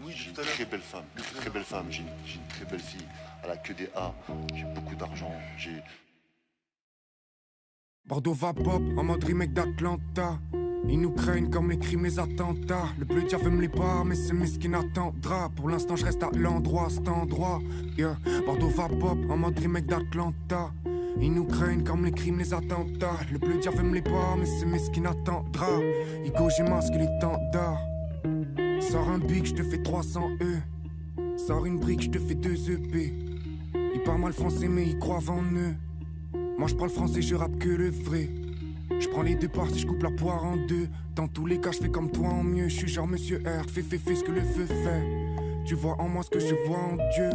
Oui, J'ai une tout à l'heure. très belle femme, très belle femme. J'ai une très belle fille. Elle a que des A. J'ai beaucoup d'argent. J'ai Bordeaux va pop en mode remake d'Atlanta. Ils nous craignent comme les crimes, les attentats. Le bleu diable veut me les barres, mais c'est ce qui n'attendra. Pour l'instant, je reste à l'endroit, cet endroit. Yeah. Bordeaux va pop en mode remake d'Atlanta. Ils nous craignent comme les crimes, les attentats. Le bleu diable veut me les barres, mais c'est ce qui n'attendra. Igo, j'ai masqué l'étendard. Sors un big, je te fais 300 E. Sors une brique, je te fais 2 EP. Ils parlent mal français, mais ils croient en eux. Moi je parle français, je rappe que le vrai. Je prends les deux parties, je coupe la poire en deux. Dans tous les cas, je fais comme toi en mieux. Je suis genre Monsieur R, fais ce que le feu fait. Tu vois en moi ce que je vois en Dieu.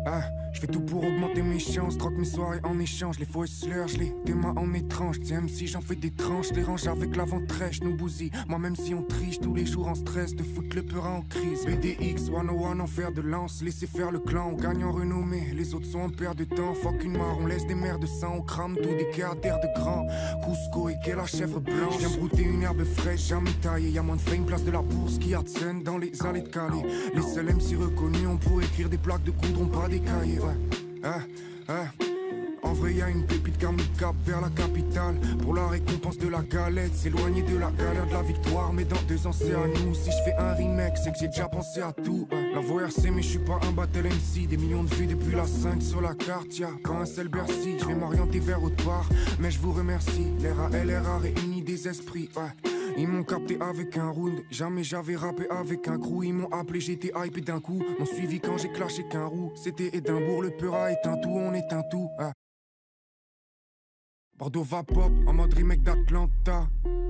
Ah, je fais tout pour augmenter mes chances. Troque mes soirées en échange. Les faux slurs, je les démarre en étrange. Tiens, même si j'en fais des tranches, les range avec l'avant-trèche, nous bousille. Moi, même si on triche tous les jours en stress, de foutre le peur en crise. BDX 101 en fer de lance. Laissez faire le clan, on gagne en renommée. Les autres sont en perte de temps. Fuck une mare, on laisse des mers de sang. On crame tout des caractères de grands. Cusco et quelle la chèvre blanche. Je viens brouter une herbe fraîche, jamais taillée. Y'a moins de fame, place de la bourse qui a de scène dans les allées de Calais. Les seuls MC reconnus, on pourrait écrire des plaques de goudron, pas des cahiers. Ouais. En vrai y'a une pépite qui cap vers la capitale. Pour la récompense de la galette, s'éloigner de la galère de la victoire. Mais dans 2 ans c'est à nous. Si je fais un remake c'est que j'ai déjà pensé à tout. La voix RC mais je suis pas un battle MC. Des millions de vues depuis la 5 sur la carte. Y'a pas un seul Bercy. Je vais m'orienter vers autre part. Mais je vous remercie. LRA réunit des esprits. Ouais. Ils m'ont capté avec un round, jamais j'avais rappé avec un crew. Ils m'ont appelé, j'étais hypé d'un coup. M'ont suivi quand j'ai clashé qu'un roux. C'était Édimbourg, le peur a éteint tout, on éteint tout. Ah. Bordeaux va pop en mode remake d'Atlanta.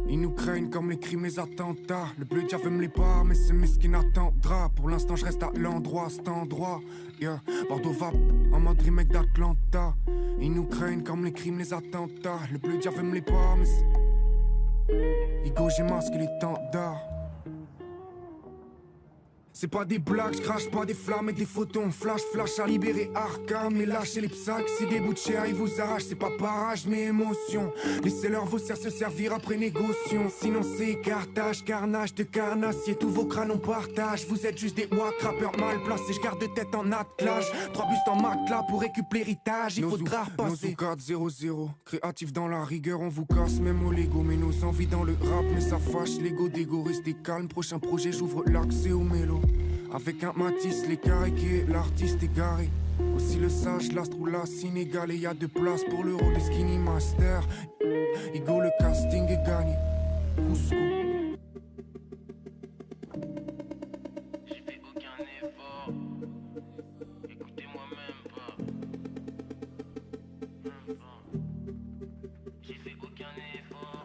Ils nous craignent comme les crimes, les attentats. Le bleu diable veut me les barres, mais c'est ce qui n'attendra. Pour l'instant, je reste à l'endroit, cet endroit. Yeah. Bordeaux va en mode remake d'Atlanta. Ils nous craignent comme les crimes, les attentats. Le bleu diable veut me les barres, mais Igo, j'ai masqué l'étendard. C'est pas des blagues, je crache pas des flammes et des photons. Flash à libérer Arkham et lâcher les psaques. Si des bouts de chair ils vous arrachent, c'est pas parage mais émotion. Laissez-leur vos serres se servir après négociation. Sinon c'est cartage, carnage de carnassier. Tous vos crânes on partage. Vous êtes juste des wack rappeurs mal placés. Je garde tête en attelage. 3 bustes en matelas pour récupérer l'héritage. Il faudra repasser. Nos 4-0-0, créatif dans la rigueur, on vous casse même au Lego. Mais nos envies dans le rap, mais ça fâche. L'ego d'ego, restez calme. Prochain projet, j'ouvre l'accès au mélo. Avec un Matisse, les carrés qui est l'artiste égaré. Aussi le sage, l'astre ou la sénégalais. Y'a de place pour le rôle de Skinny Master. Igo, le casting est gagné. Cusco. J'ai fait aucun effort. Écoutez-moi même pas. J'ai fait aucun effort.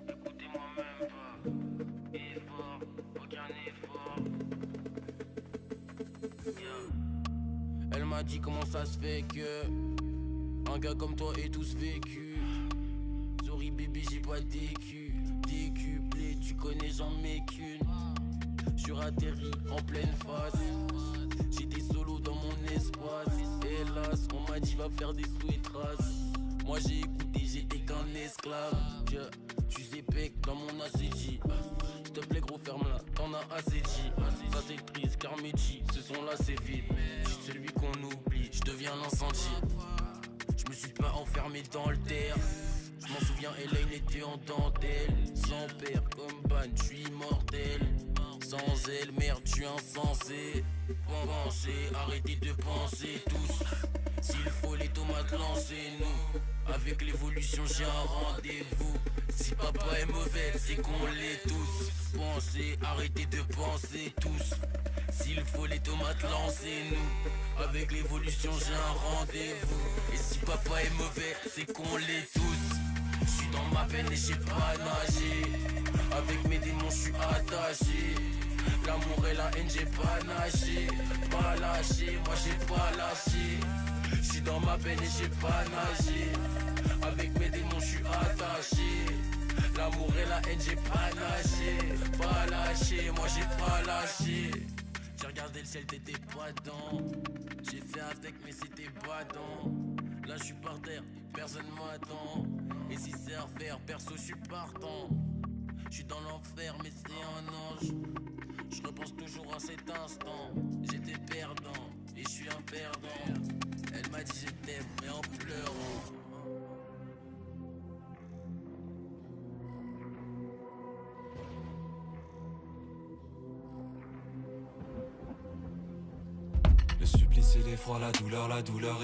Écoutez-moi même pas. Effort, aucun effort. Yeah. Elle m'a dit comment ça se fait que un gars comme toi ait tous vécu. Sorry bébé, j'ai pas d'écu. Décuplé, tu connais j'en mets qu'une. J'suis atterri en pleine face. J'étais solo dans mon espace. Hélas, on m'a dit va faire des sous et traces. Moi j'ai écouté, j'étais qu'un esclave. Tu sais pec dans mon ACJ. S'il te plaît gros ferme-la, t'en as assez dit. Ça c'est triste car mes G, ce sont là c'est vide. J'suis celui qu'on oublie, j'deviens l'incendie. J'me suis pas enfermé dans le terre. J'm'en souviens, Elaine était en dentelle. Sans père comme Ban, j'suis immortel. Sans elle, merde, j'suis insensé. Pensez, arrêtez de penser tous. S'il faut les tomates, lancez-nous. Avec l'évolution, j'ai un rendez-vous. Si papa est mauvais, c'est qu'on l'est tous. Pensez, arrêtez de penser tous. S'il faut les tomates, lancez-nous. Avec l'évolution, j'ai un rendez-vous. Et si papa est mauvais, c'est qu'on l'est tous. J'suis dans ma peine et j'ai pas nagé. Avec mes démons, j'suis attaché. L'amour et la haine, j'ai pas nagé. Pas lâché, moi j'ai pas lâché. J'suis dans ma peine et j'ai pas nagé. Avec mes démons, j'suis attaché. L'amour et la haine, j'ai pas nagé. Pas lâché, moi j'ai pas lâché. J'ai regardé le ciel, t'étais pas dedans. J'ai fait avec, mais c'était badant. Là j'suis par terre, personne m'attend. Et si c'est à refaire, perso j'suis partant. Je suis dans l'enfer mais c'est un ange. Je repense toujours à cet instant. J'étais perdant et je suis un perdant. Elle m'a dit je t'aime mais en pleurant. Le supplice et l'effroi, la douleur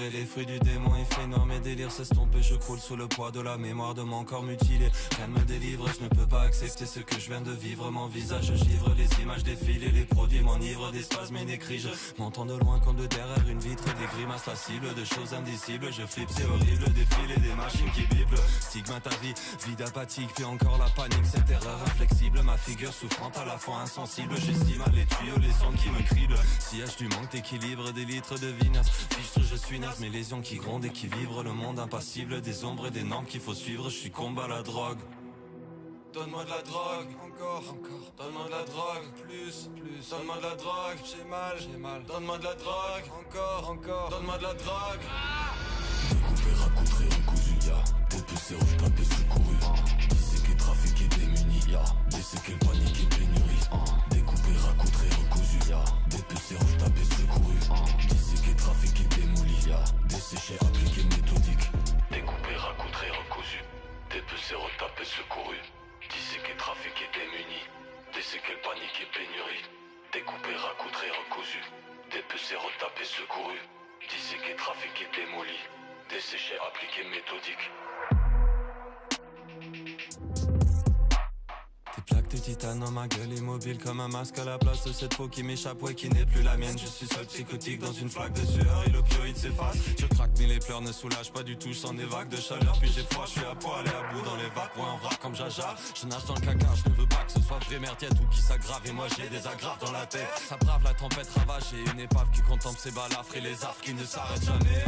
et les fruits du démon. Il fait énorme et délire s'estomper. Je croule sous le poids de la mémoire de mon corps mutilé. Rien ne me délivre, je ne peux pas accepter ce que je viens de vivre. Mon visage givre, les images défilent et les produits m'enivrent des spasmes et des cris. Je m'entends de loin comme de derrière une vitre. Des grimaces faciles, de choses indicibles. Je flippe, c'est horrible, défilé des machines qui biblent. Stigmate à vie, vide apathique, puis encore la panique. Cette erreur inflexible, ma figure souffrante à la fois insensible. J'estime à les tuyaux, les sons qui me criblent. Sillage du manque d'équilibre, des litres de vinasse. Fichtre, je suis naze, mes lésions qui grondent et qui vibrent. Le monde impassible, des ombres et des normes qu'il faut suivre. Je suis combat à la drogue. Donne-moi de la drogue, encore. Donne-moi de la drogue, plus. Donne-moi de la drogue, j'ai mal. Donne-moi de la drogue, encore. Donne-moi de la drogue. Découpé, raconté, recousu, y'a dépecé, retapé, secouru. Disséqué, trafiqué, démuni, y'a déséqué, paniqué, pénurie. Découpé, raconté, recousu, y'a dépecé, retapé, secouru. Disséqué, trafiqué, démoli, y'a desséché, appliqué, méthodique. Découpé, raconté, recousu, dépecé, retapé, secouru. Disséqué, trafiqué, démuni, desséqué, paniqué, pénurie. Découpé, raconté, recousu, dépecé, retapé, secouru. Disséqué, trafiqué, démoli. Desséché, appliqué, méthodique. Des plaques de titane dans ma gueule, immobile comme un masque à la place de cette peau qui m'échappe, ouais, qui n'est plus la mienne. Je suis seul psychotique dans une flaque de sueur et l'opioïde s'efface. Je craque mais les pleurs ne soulagent pas du tout, je sens des vagues de chaleur. Puis j'ai froid, je suis à poil et à bout dans les vagues, ouais, en vrac comme Jaja. Je nage dans le caca, je ne veux pas que ce soit vrai merdiette ou qui s'aggrave. Et moi j'ai des agrafes dans la tête. Ça brave la tempête ravage et une épave qui contemple ses balafres et les affres qui ne s'arrêtent jamais.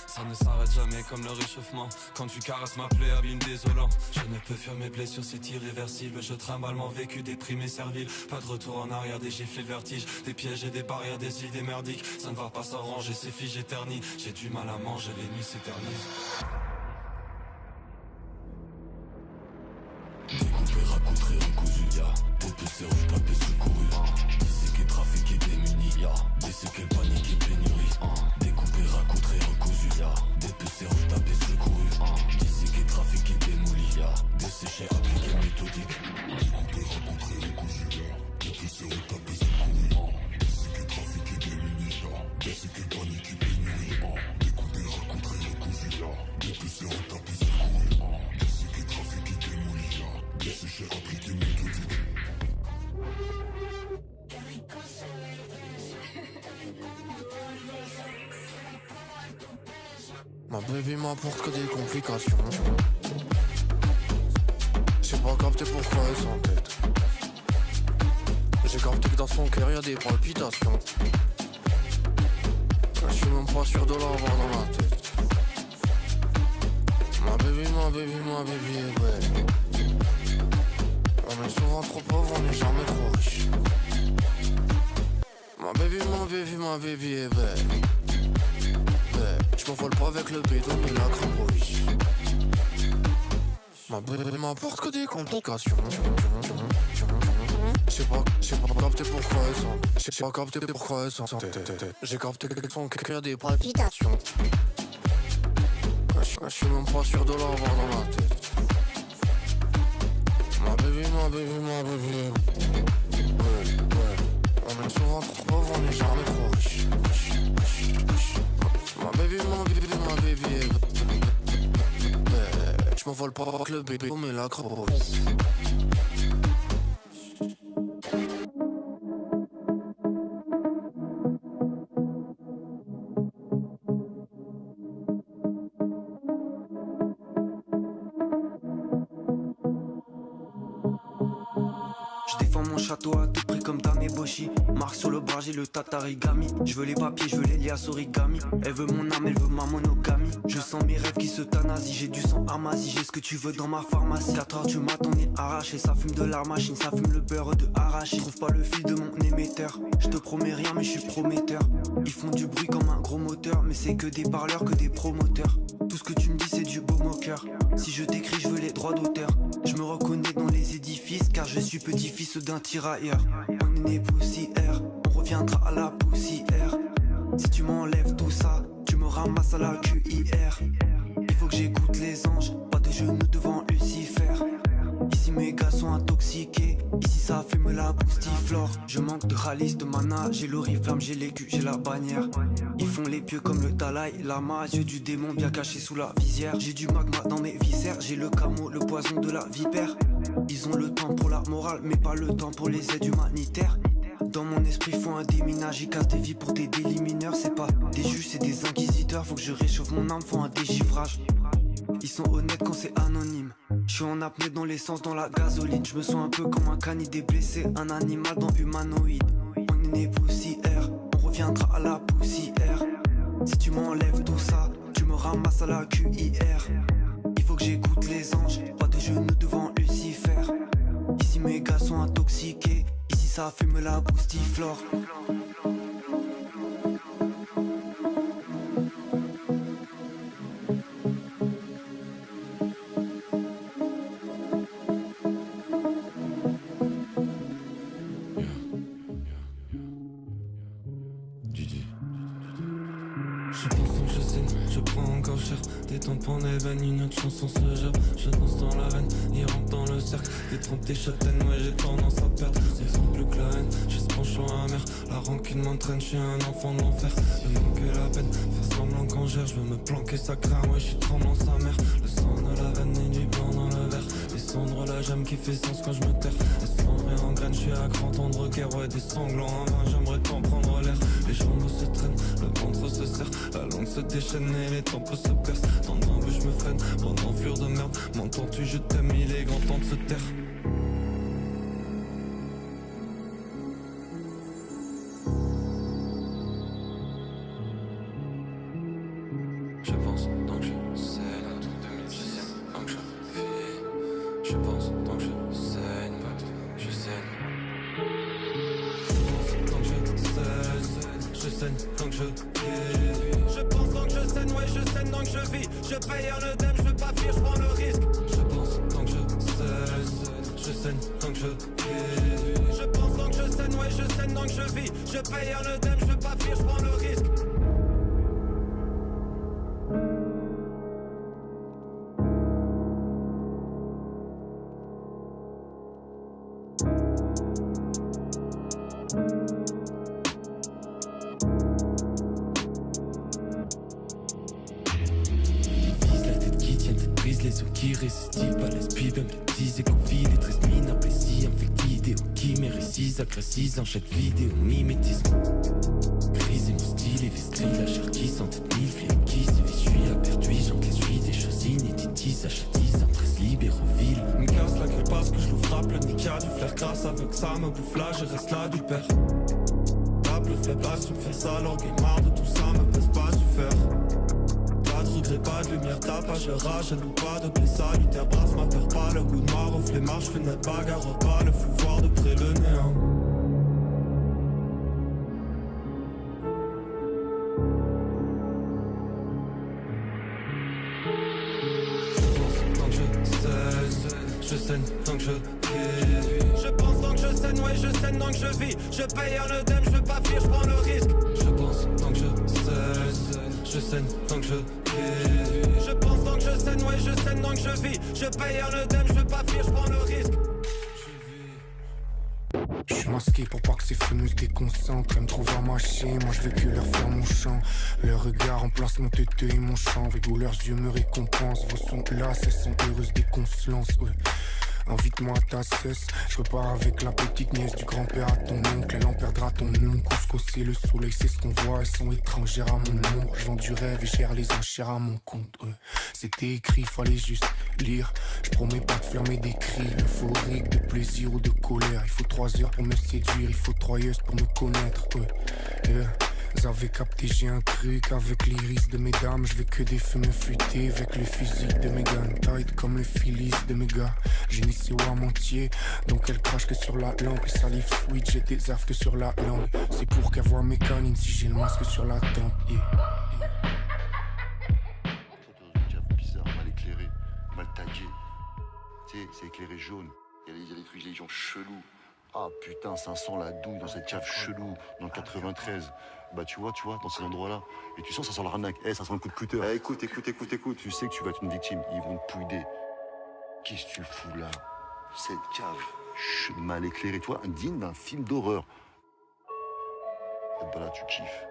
Ça ne s'arrête jamais comme le réchauffement. Quand tu caresses ma plaie, abîme désolant. Je ne peux fuir mes blessures, c'est irréversible. Je trimballe mon vécu, déprimé, servile. Pas de retour en arrière, des gifles et le vertige. Des pièges et des barrières, des idées merdiques. Ça ne va pas s'arranger, c'est figé, terni. J'ai du mal à manger, les nuits s'éternisent. Découpé, raconté, recousu, y'a dépecé, retapé, secouru. Disséqué, trafiqué, démuni, y'a desséqué, paniqué, pénurie. Découpé, raconté, recousu, y'a dépecé, retapé, secouru. Disséqué, trafiqué, démoli, y'a desséché, appliqué, méthodique. Découpé, raconté, recousu, y'a dépecé, retapé, secouru. Disséqué, trafiqué, démuni, y'a desséqué, paniqué, pénurie. Découpé, raconté, recousu, y'a dépecé, retapé, secouru. Disséqué, trafiqué, démoli, y'a desséché, appliqué, méthodique. Ma baby m'apporte que des complications. J'ai pas capté pourquoi elle s'entête. J'ai capté que dans son cœur y'a des palpitations. Je suis même pas sûr de l'avoir dans la tête. Ma baby est belle. On est souvent trop pauvre, on est jamais trop riche. Ma baby est belle. Je m'envole pas avec le béton ni la crapoviche. Ma baby m'apporte que des complications. J'ai pas capté pourquoi elle s'entête. J'ai capté que son cœur des palpitations. Je suis même pas sûr de l'avoir dans la tête. Ma baby ouais. On est souvent trop pauvre, on est jamais trop riche. Ma baby est je m'envole pas avec le béton mais la crapoviche. Je défends mon château à tout prix comme Tameboshi. Marque sur le bras, j'ai le tatarigami. Je veux les papiers, je veux les liasses origami. Elle veut mon âme, elle veut ma monogamie. Je sens mes rêves qui se thanasient. J'ai du sang armasi, j'ai ce que tu veux dans ma pharmacie. 4h du matin, on est arraché. Ça fume de la machine, ça fume le beurre de arraché. Je trouve pas le fil de mon émetteur. Je te promets rien, mais je suis prometteur. Ils font du bruit comme un gros moteur. Mais c'est que des parleurs, que des promoteurs. Tout ce que tu me dis, c'est du beau moqueur. Si je t'écris, je veux les droits d'auteur. Je me reconnais dans les mes édifices, car je suis petit-fils d'un tirailleur. On est né poussière, on reviendra à la poussière. Si tu m'enlèves tout ça, tu me ramasses à la cuillère. Il faut que j'écoute les anges, pas de genoux devant Lucifer. Ici mes gars sont intoxiqués, ici ça fume la boostiflore. Je manque de ralice, de mana, j'ai l'oriflamme, j'ai l'écu, j'ai la bannière. Ils font les pieux comme le Dalai Lama, yeux du démon bien caché sous la visière. J'ai du magma dans mes viscères, j'ai le camo, le poison de la vipère. Ils ont le temps pour la morale, mais pas le temps pour les aides humanitaires. Dans mon esprit font un déminage, ils cassent des vies pour des délits mineurs. C'est pas des juges, c'est des inquisiteurs, faut que je réchauffe mon âme, font un dégivrage. Ils sont honnêtes quand c'est anonyme. Je suis en apnée dans l'essence, dans la gasoline. Je me sens un peu comme un canidé blessé, un animal dans humanoïde. On est né poussière, on reviendra à la poussière. Si tu m'enlèves tout ça, tu me ramasses à la cuillère. Il faut que j'écoute les anges, pas de genoux devant Lucifer. Ici mes gars sont intoxiqués, ici ça fume la boostiflore. Des tampons, des veines, une autre chanson se gère. Je danse dans la veine, il rentre dans le cercle. Des trompes, des châtaignes, ouais j'ai tendance à perdre. Ils sont plus que la haine, j'ai ce penchant amer. La rancune m'entraîne, je suis un enfant de l'enfer. Me manquer la peine, faire semblant qu'on gère. Je veux me planquer, ça craint, ouais je suis tremblant sa mère. Le sang de la veine et du blanc dans le verre. Descendre la jambe qui fait sens quand je me terre. Effondré en graine, je suis à grand tendre guerre. Ouais des sanglants en vain, j'aimerais t'en prendre l'air. Les jambes se traînent, le ventre se serre. La langue se déchaîne et les tempes se percent. Dans le bouche je me freine, pendant fleur de merde. M'entends-tu, je t'aime, il est grand temps de se taire. Je pense donc je saigne, je saigne donc je vis. Je pense donc je saigne, je saigne. Donc je saigne, je saigne donc je vis. Je pense donc je saigne, ouais je saigne donc je vis. Je paye un œdème, je veux pas fuir, je prends le risque. Je pense donc je saigne donc je vis. Je pense donc je saigne, ouais je saigne donc je vis. Je paye un œdème, je veux pas fuir, je prends le risque. Qui résistent pas l'esprit, même les disent qu'on vit les 13 minables, si infectés d'idéaux qui méritent agressisent en chaque vidéo, mimétisme. Crise et mon style, et vestris, la chair qui s'entête mille, flics qui sévit, je suis aperçu, j'encaisse, je suis des choses inédites, achatise, impresse, libéroville. Me casse la gueule parce que je le frappe, le nick a du flair, grâce avec que ça me bouffe là, je reste là du père. Tape le faiblesse, tu me fais ça, l'orgue est marre de tout ça, me pèse pas du fer. Pas de regret, pas de lumière, tapage, le rage, je loue pas de blé salutaire, brasse ma peur, pas le goût de mort, au flemmard, je fais notre bagarre, pas le flou, voir de près le néant. Je saigne donc je vis. Je pense donc je saigne, ouais je saigne donc je vis. Je paye un œdème, je veux pas fuir, je prends le risque. Je pense donc je saigne donc je vis. Je pense donc je saigne, ouais je saigne donc je vis. Je paye un œdème, je veux pas fuir, je prends le risque. Je suis masqué pour pas que ces feux nous se déconcentrent. Elles me trouvent à mâcher, moi je veux que leur faire mon chant. Leur regard remplace mon teuteux et mon chant. Avec où leurs yeux me récompensent. Vos sons là, elles sont heureuses dès qu'on se lance, ouais. Invite-moi à ta cesse, je repars avec la petite nièce du grand-père à ton oncle. Elle en perdra ton nom, Cusco c'est le soleil, c'est ce qu'on voit. Elles sont étrangères à mon ombre, je vends du rêve et gère les enchères à mon compte, ouais. C'était écrit, fallait juste lire. Je promets pas de fermer des cris euphoriques, de plaisir ou de colère. Il faut 3 heures pour me séduire, il faut 3 years pour me connaître, ouais. Yeah. Vous avez capté, j'ai un truc avec l'iris de mes dames. Je veux que des feux me fuiter avec le fusil de mes guns. Tight comme le filis de mes gars. J'ai ni wam entier, donc elle crache que sur la langue. Les salives sweet, j'ai des affres que sur la langue. C'est pour qu'elle voit mes canines si j'ai le masque sur la tempe, yeah. Bizarre, mal éclairé, mal tagué. Tu sais, c'est éclairé jaune. Il y a des gens chelous. Ah putain, ça sent la douille dans cette cave chelou, dans le 93. Bah tu vois, dans ces endroits-là. Et tu sens ça sent l'arnaque. Ça sent le coup de cutter. Écoute. Tu sais que tu vas être une victime. Ils vont te pouider. Qu'est-ce que tu fous là? Cette cave mal éclairée, toi, digne d'un film d'horreur. Et bah là, tu kiffes.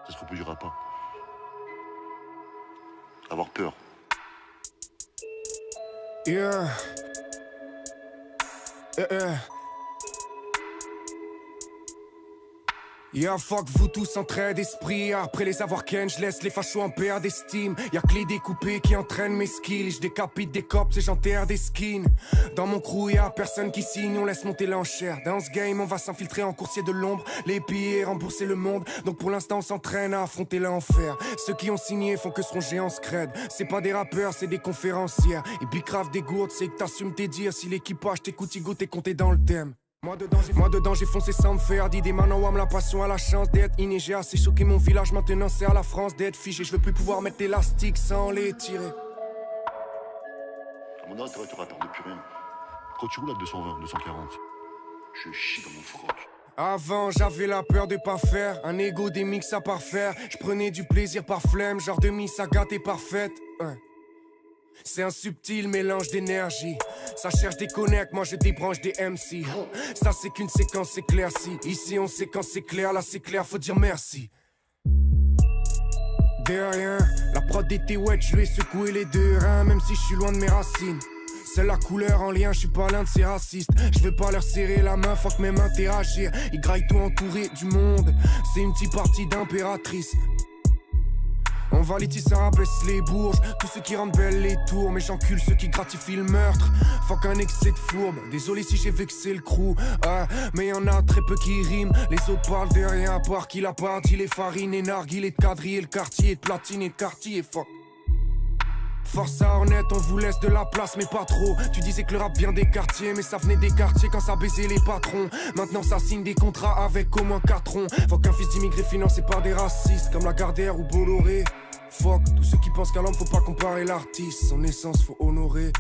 Ça se reproduira pas. Avoir peur. Yeah. Yeah, fuck vous tous en trait d'esprit. Après les avoir ken, je laisse les fachos en perte d'estime. Y'a que les découpés qui entraînent mes skills. Je décapite des cops et j'enterre des skins. Dans mon crew y'a personne qui signe, on laisse monter l'enchère. Dans ce game on va s'infiltrer en coursier de l'ombre. Les piller, rembourser le monde. Donc pour l'instant on s'entraîne à affronter l'enfer. Ceux qui ont signé font que se ronger en scred. C'est pas des rappeurs, c'est des conférencières. Et bicrave des gourdes, c'est que t'assumes tes dires. Si l'équipage t'écoute, t'es compté dans le thème. Moi dedans j'ai foncé sans me faire d'idées. Manawam la passion a la chance d'être inné. J'ai assez choqué mon village, maintenant c'est à la France d'être figé. Je veux plus pouvoir mettre l'élastique sans les tirer. À mon âge, t'auras peur de plus rien. Quand tu roules à 220, 240, je chie dans mon froc. Avant j'avais la peur de pas faire un ego des mix à parfaire. Je prenais du plaisir par flemme, genre demi-saga t'es parfaite. C'est un subtil mélange d'énergie. Ça cherche des connects, moi je débranche des MC. Ça c'est qu'une séquence éclaircie. Ici on séquence c'est clair, là c'est clair, faut dire merci. Derrière, la prod était wet, je lui ai secoué les deux reins. Même si je suis loin de mes racines. C'est la couleur en lien, je suis pas l'un de ces racistes. Je veux pas leur serrer la main, fuck même interagir. Ils graillent tout entouré du monde. C'est une petite partie d'impératrice. On va litisser un baisse les bourges. Tous ceux qui rendent belles les tours. Mais j'encule ceux qui gratifient le meurtre. Fuck un excès de fourbe. Désolé si j'ai vexé le crew. Mais y'en a très peu qui riment. Les autres parlent de rien à part qu'il a pas dit. Les farines et narguilés de quadriller le quartier. De platine et de quartier, fuck. Force à Hornet, on vous laisse de la place mais pas trop. Tu disais que le rap vient des quartiers, mais ça venait des quartiers quand ça baisait les patrons. Maintenant ça signe des contrats avec au moins 4 ronds. Faut qu'un fils d'immigré financé par des racistes comme Lagardère ou Bolloré. Fuck, tous ceux qui pensent qu'à l'homme faut pas comparer l'artiste. Son essence faut honorer.